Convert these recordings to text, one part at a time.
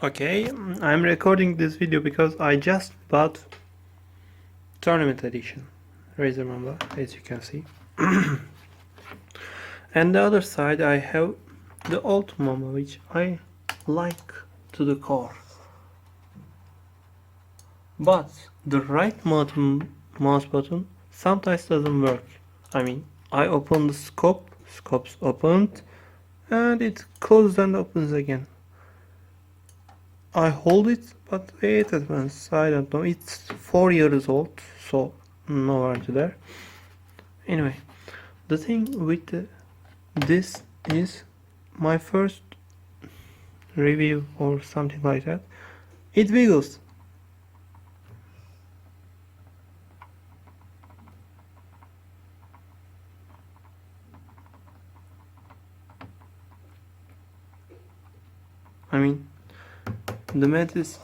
Okay, I'm recording this video because I just bought Tournament Edition Razer Mamba, as you can see. And the other side I have the old Mamba, which I like to the core. But the right mouse button sometimes doesn't work. I mean, I open the scope's opened, and it closes and opens again. I hold it, but it advanced. I don't know. It's 4 years old, so no warranty there. Anyway, the thing with this is my first review or something like that. It wiggles. I mean, the mat is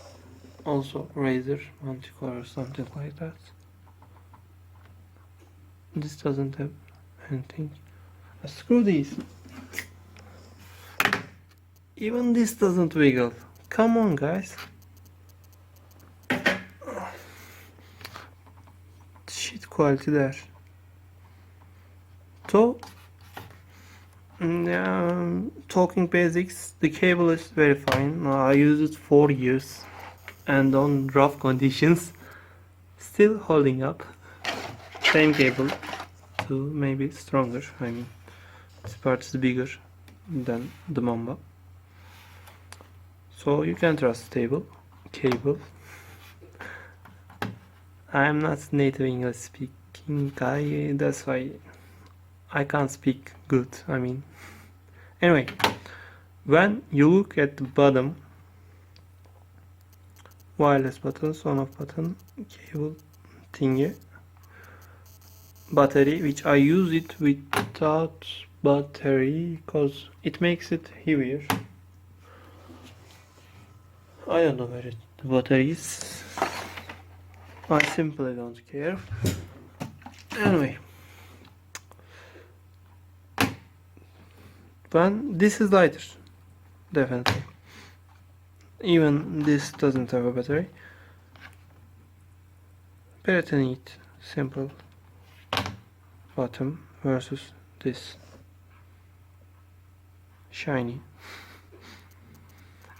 also Razer multicolor or something like that. This doesn't have anything. Screw these. Even this doesn't wiggle. Come on, guys. Shit quality there. So, talking basics, the cable is very fine. I used it 4 years and on rough conditions, still holding up. Same cable, too, maybe stronger. I mean, this part is bigger than the Mamba, so you can trust stable cable. I'm not native English speaking guy, that's why I can't speak good. I mean, anyway, when you look at the bottom, wireless buttons, on off button, cable thingy, battery, which I use it without battery because it makes it heavier. I don't know where the battery is. I simply don't care. Anyway, when this is lighter, definitely. Even this doesn't have a battery. Pretty neat, simple bottom versus this shiny.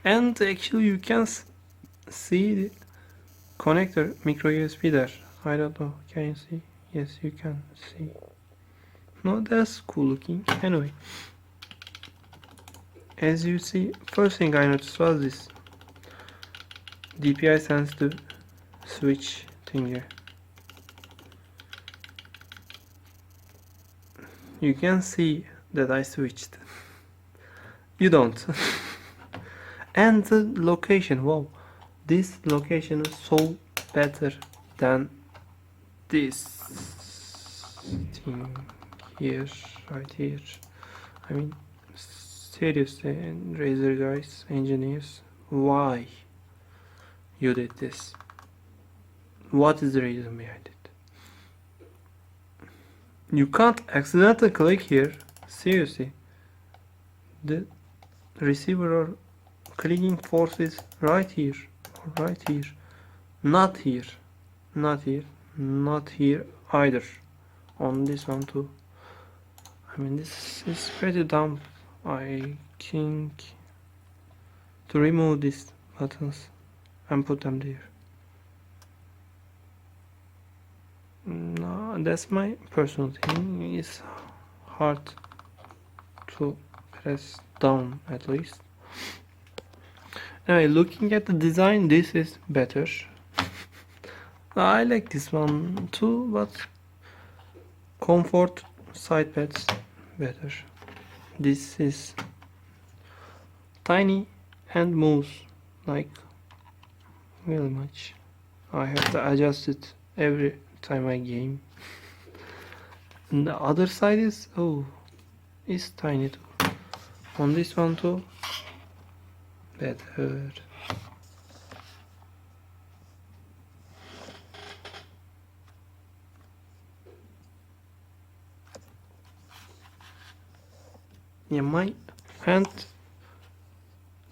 And actually you can see the connector micro USB there. I don't know, can you see? Yes, you can see. No, that's cool looking. Anyway, as you see, first thing I noticed was this DPI sensitive switch thing here. You can see that I switched. You don't. And the location, wow, this location is so better than this thing here, right here. I mean, seriously, Razer guys, engineers, why you did this? What is the reason behind it? You can't accidentally click here. Seriously, the receiver or clicking force is right here, or right here, not here, not here, not here either. On this one too. I mean, this is pretty dumb. I think to remove these buttons and put them there. No, that's my personal thing. It's hard to press down at least. Anyway, looking at the design, this is better. I like this one too, but comfort side pads better. This is tiny and moves like really much. I have to adjust it every time I game. And the other side is, oh, it's tiny too. On this one too, better. Yeah, my hand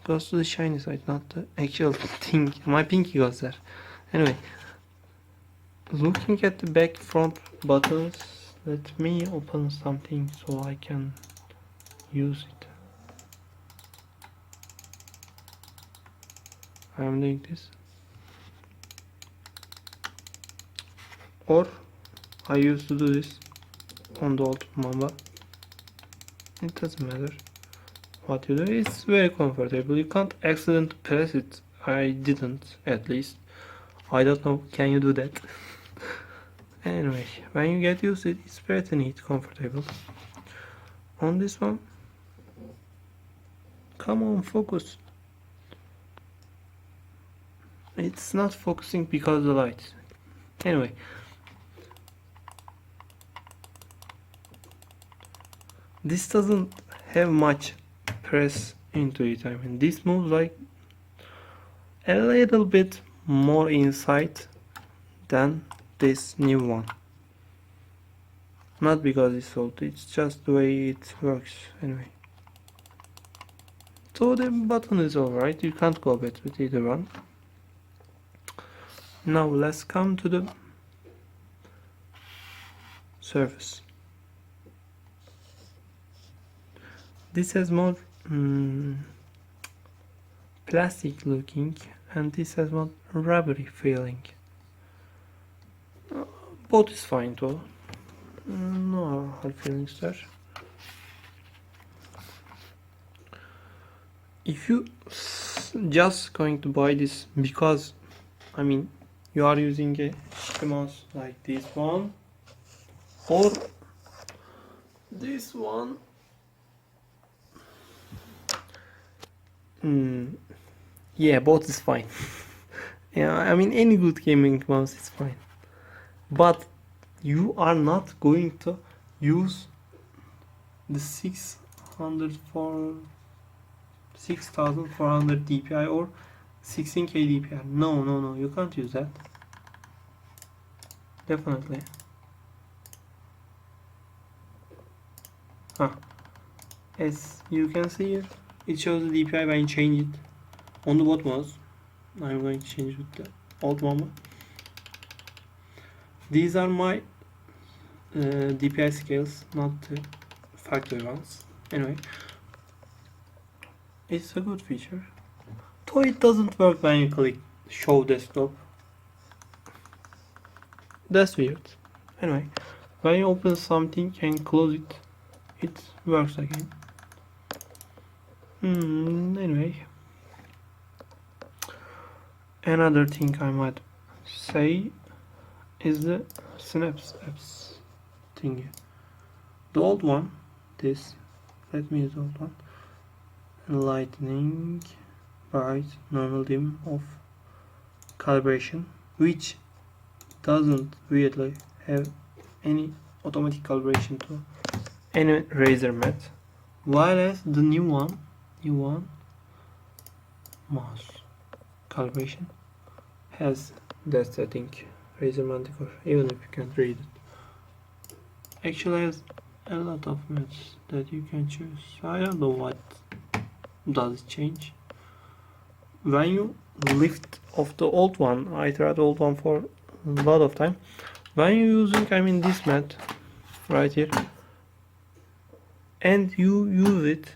goes to the shiny side, not the actual thing. My pinky goes there. Anyway, looking at the back front buttons, let me open something so I can use it. I'm doing this, or I used to do this on the old Mamba. It doesn't matter what you do, it's very comfortable. You can't accidentally press it. I didn't, at least. I don't know, can you do that? Anyway, when you get used to it, it's pretty neat, comfortable. On this one, come on, focus. It's not focusing because of the light. Anyway, this doesn't have much press into it. I mean, this moves like a little bit more inside than this new one. Not because it's old, it's just the way it works anyway. So the button is alright, you can't go bad with either one. Now let's come to the surface. This has more plastic looking, and this has more rubbery feeling. Both is fine though. No hard feelings there. If you just going to buy this because, I mean, you are using a mouse like this one or this one, yeah, both is fine. Yeah, I mean, any good gaming mouse is fine, but you are not going to use the 6400 dpi or 16k dpi. No, you can't use that. Definitely. As you can see here, it shows the dpi when you change it on the bot mouse. I'm going to change with the old Mamba. These are my DPI scales, not the factory ones. Anyway, it's a good feature. Though it doesn't work when you click show desktop. That's weird. Anyway, when you open something and close it, it works again. Anyway, another thing I might say is the synapse apps thingy. The old one, this, let me use the old one. Lightning, bright, normal, dim, off, calibration, which doesn't weirdly have any automatic calibration to any Razer mat, while as the new one, mouse calibration has that setting. Razer Mamba, even if you can't read it, actually has a lot of mats that you can choose. I don't know what does it change. When you lift off the old one, I tried the old one for a lot of time. When you're using, I mean, this mat right here, and you use it,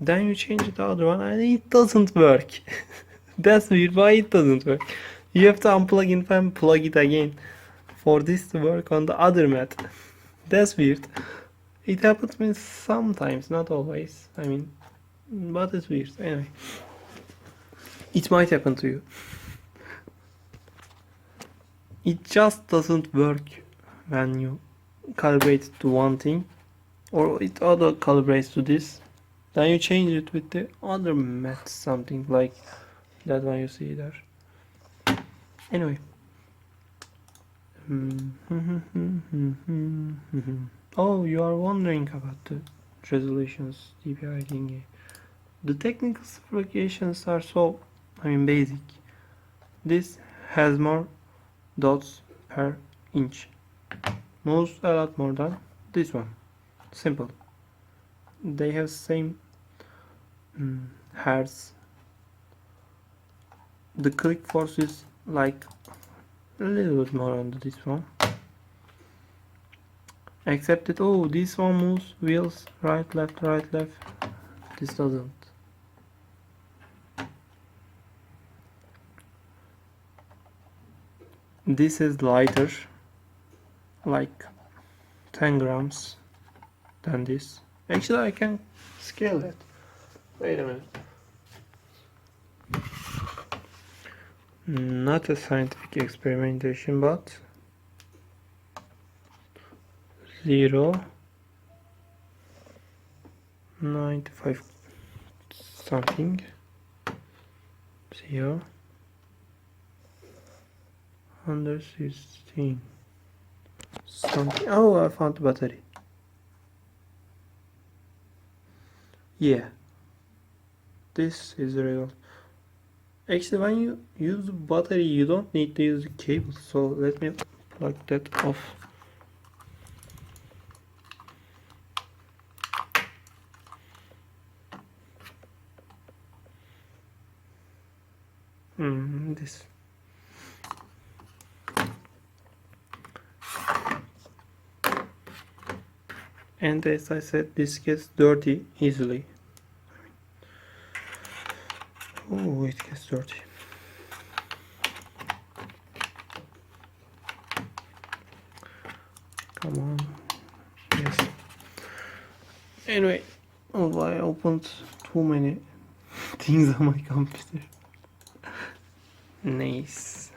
then you change the other one and it doesn't work. That's weird. Why it doesn't work? You have to unplug it and plug it again for this to work on the other mat. That's weird. It happens to me sometimes, not always. I mean, but it's weird. Anyway, it might happen to you. It just doesn't work when you calibrate to one thing, or it auto calibrates to this. Then you change it with the other mat, something like that one you see there. Anyway. Oh, you are wondering about the resolutions, DPI thingy. The technical specifications are so, basic. This has more dots per inch. Moves a lot more than this one. Simple. They have same hertz. The click force is like a little bit more on this one. Except that, oh, this one moves wheels right, left, right, left. This doesn't. This is lighter, like 10 grams than this. Actually, I can scale it. Wait a minute. Not a scientific experimentation, but 0.95 something, 0.116 something. Oh, I found the battery. Yeah, this is real. Actually, when you use the battery, you don't need to use the cable. So let me plug that off. This. And as I said, this gets dirty easily. Oh, it gets dirty. Come on. Yes. Anyway, oh, I opened too many things on my computer. Nice.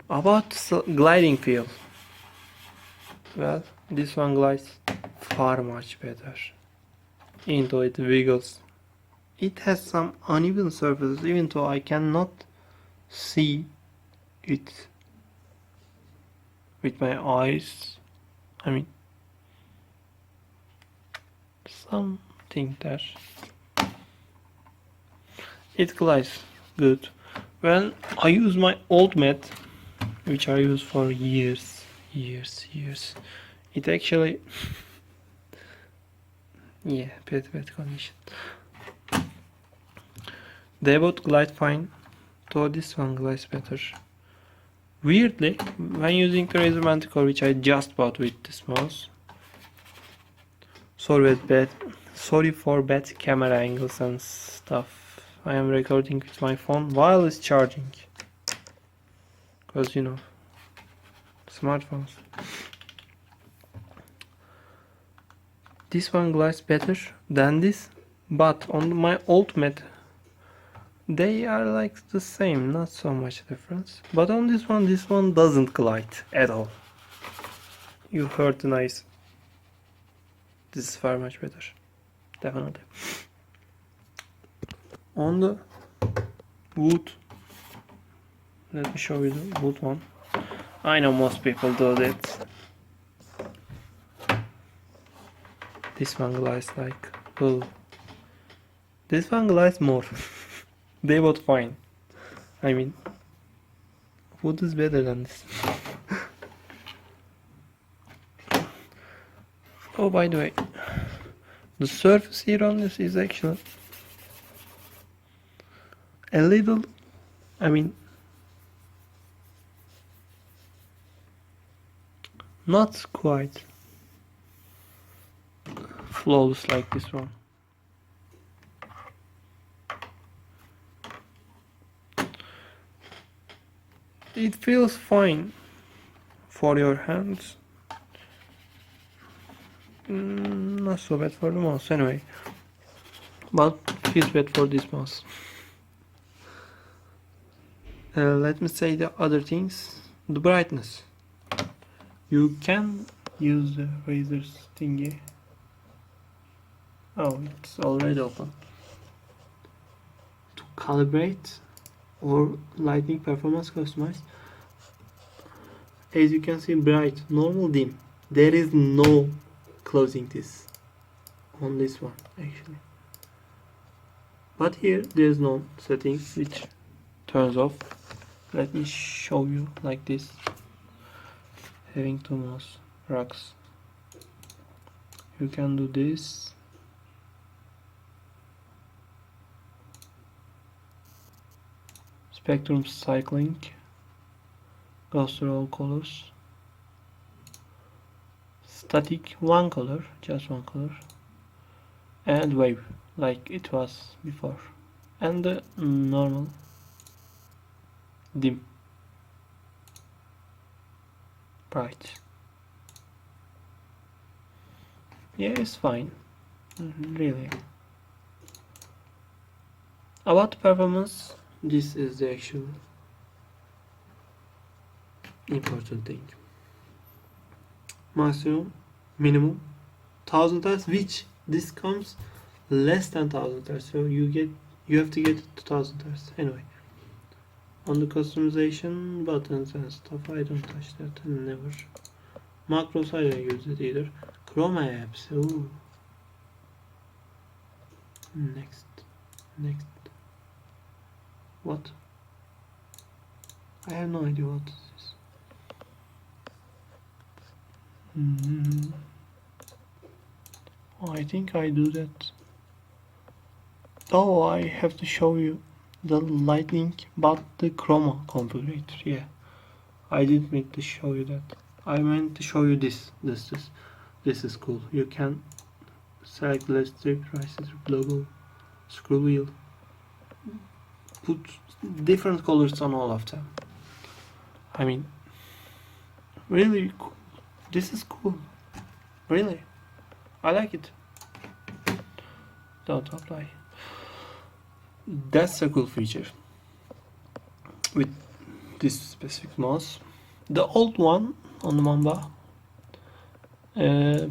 About gliding feel. Well, this one glides far much better. Into it wiggles. It has some uneven surfaces, even though I cannot see it with my eyes. I mean, something there. It glides good. When I use my old mat, which I use for years, it actually, yeah, bad condition. They both glide fine, though this one glides better. Weirdly, when using the Razer Mamba TE Wiggle, which I just bought with this mouse, sorry for bad camera angles and stuff. I am recording with my phone while it's charging, because you know, smartphones. This one glides better than this, but on my old mat they are like the same, not so much difference. But on this one doesn't glide at all. You heard the noise. This is far much better, definitely. On the wood, let me show you the wood one. I know most people do that. This one glides like, oh, this one glides more. They both fine. I mean, wood is better than this. Oh, by the way, the surface here on this is actually a little, I mean, not quite flawless like this one. It feels fine for your hands. Not so bad for the mouse anyway, but feels bad for this mouse. Let me say the other things. The brightness. You can use the Razer's thingy. Oh, it's already open. To calibrate or lighting performance customize. As you can see, bright, normal, dim. There is no closing this on this one actually. But here there's no settings which turns off. Let me show you like this. Having two mouse racks, you can do this spectrum cycling, goes through all colors, static one color, just one color, and wave like it was before, and the normal dim, bright. Yeah, it's fine, really. About performance, this is the actual important thing. Maximum, minimum, 1000 Hz, which this comes less than 1000 Hz, so you have to get it to 1000 Hz. Anyway, on the customization buttons and stuff, I don't touch that, never. Macros, I don't use it either. Chroma apps, ooh. Next. What? I have no idea what this is. I think I do that. Oh, I have to show you the lighting, but the chroma configurator. Yeah, I didn't mean to show you that. I meant to show you this. This is cool. You can select left strip, right strip, logo, screw wheel, put different colors on all of them. I mean, really cool. This is cool. Really, I like it. Don't apply. That's a cool feature with this specific mouse. The old one on the Mamba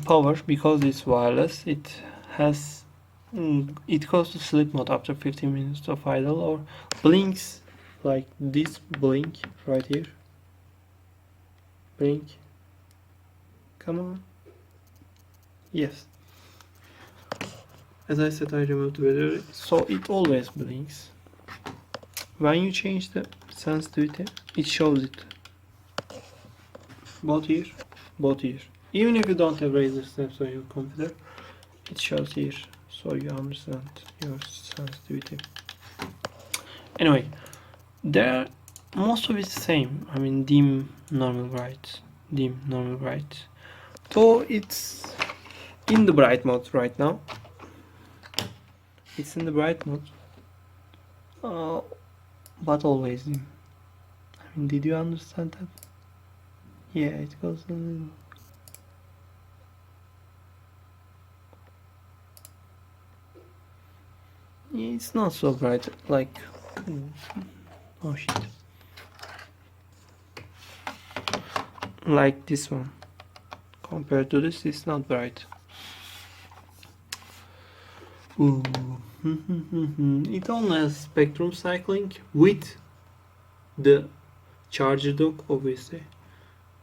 power, because it's wireless, it has it goes to sleep mode after 15 minutes of idle, or blinks like this blink right here. Blink. Come on. Yes. As I said, I removed the battery, so it always blinks. When you change the sensitivity, it shows it. Both here, both here. Even if you don't have Razer snaps on your computer, it shows here, so you understand your sensitivity. Anyway, there most of it's the same. I mean, dim, normal, bright, dim, normal, bright. So it's in the bright mode right now. It's in the bright mode, but always dim. I mean, did you understand that? Yeah, it goes a little. Yeah, it's not so bright, like, oh shit, like this one. Compared to this, it's not bright. Ooh. It only has spectrum cycling with the charger dock, obviously,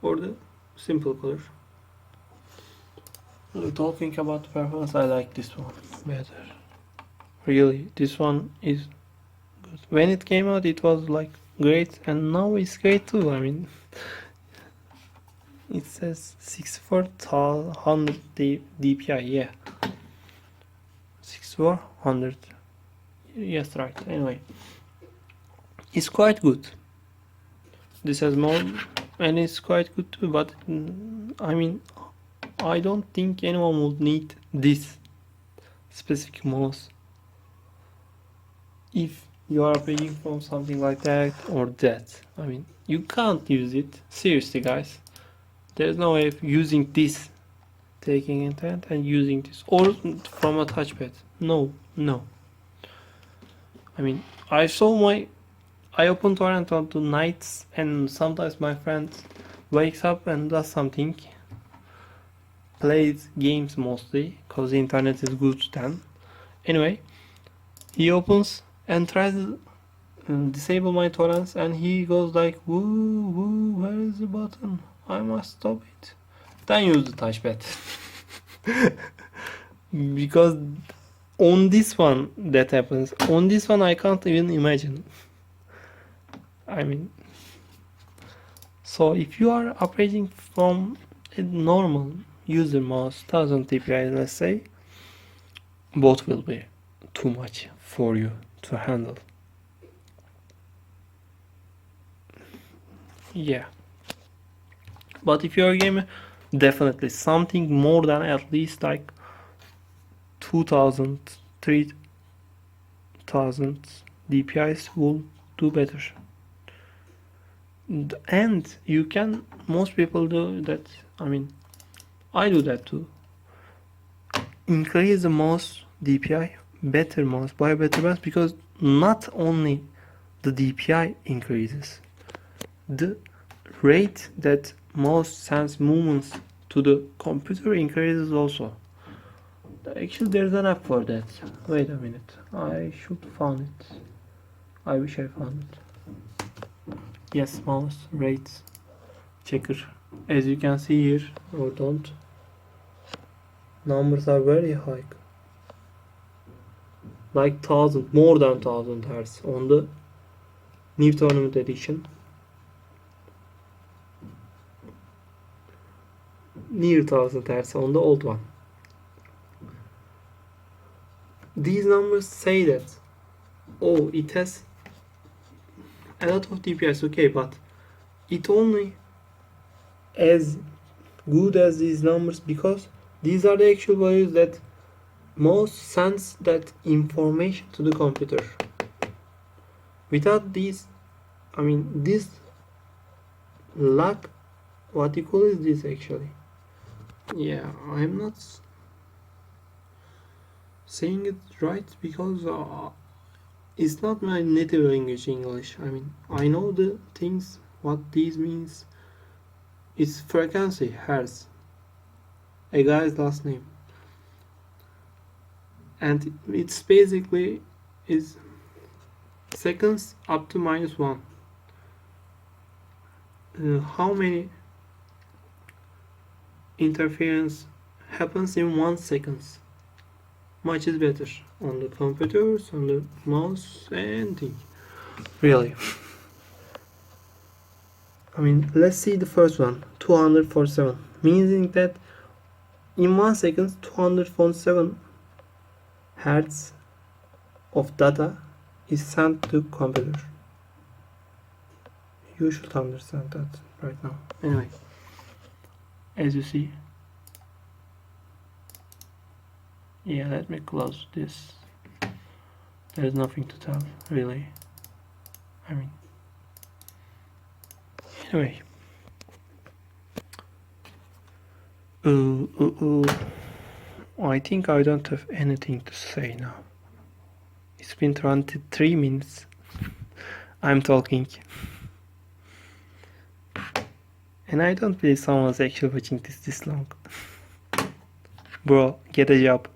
or the simple color. Talking about performance, I like this one better. Really, this one is good. When it came out, it was like great, and now it's great too. I mean, it says 6400 DPI, yeah. 6400. Yes, right. Anyway, it's quite good. This has more, and it's quite good too. But I mean, I don't think anyone would need this specific mouse if you are paying from something like that or that. I mean, you can't use it. Seriously, guys. There's no way of using this, taking intent and using this, or from a touchpad. No. I mean, I open torrent on the nights, and sometimes my friend wakes up and does something, plays games mostly, because the internet is good then. Anyway, he opens and tries to disable my torrents, and he goes like, woo, where is the button? I must stop it. Then use the touchpad. Because on this one that happens. On this one I can't even imagine. I mean, so if you are operating from a normal user mouse, 1000 DPI, let's say, both will be too much for you to handle. Yeah. But if you're a gamer, definitely something more than at least like 2000, 3000 DPIs will do better. And you can, most people do that. I mean, I do that too. Increase the mouse DPI, better mouse, buy better mouse, because not only the DPI increases, the rate that mouse sends movements to the computer increases also. Actually, there's an app for that. Wait a minute, I should find it. I wish I found it. Yes, mouse rate checker. As you can see here, or don't, numbers are very high, like 1000, more than 1000 hertz on the new tournament edition. Near 1000 hertz on the old one. These numbers say that, oh, it has a lot of DPS, okay, but it only as good as these numbers because these are the actual values that mouse sends that information to the computer. Without these, I mean, this lag, what you call is this actually? Yeah, I'm not saying it right because it's not my native language English. I mean, I know the things, what these means. It's frequency, hertz, a guy's last name, and it's basically is seconds up to -1. How many interference happens in 1 second? Much is better on the computers, on the mouse, and thing. Really. I mean, let's see the first one, 247, meaning that in 1 second 247 hertz of data is sent to computer. You should understand that right now. Anyway, as you see, yeah, let me close this. There's nothing to tell, really. I mean, anyway. I think I don't have anything to say now. It's been 23 minutes. I'm talking. And I don't believe someone's actually watching this long. Bro, get a job.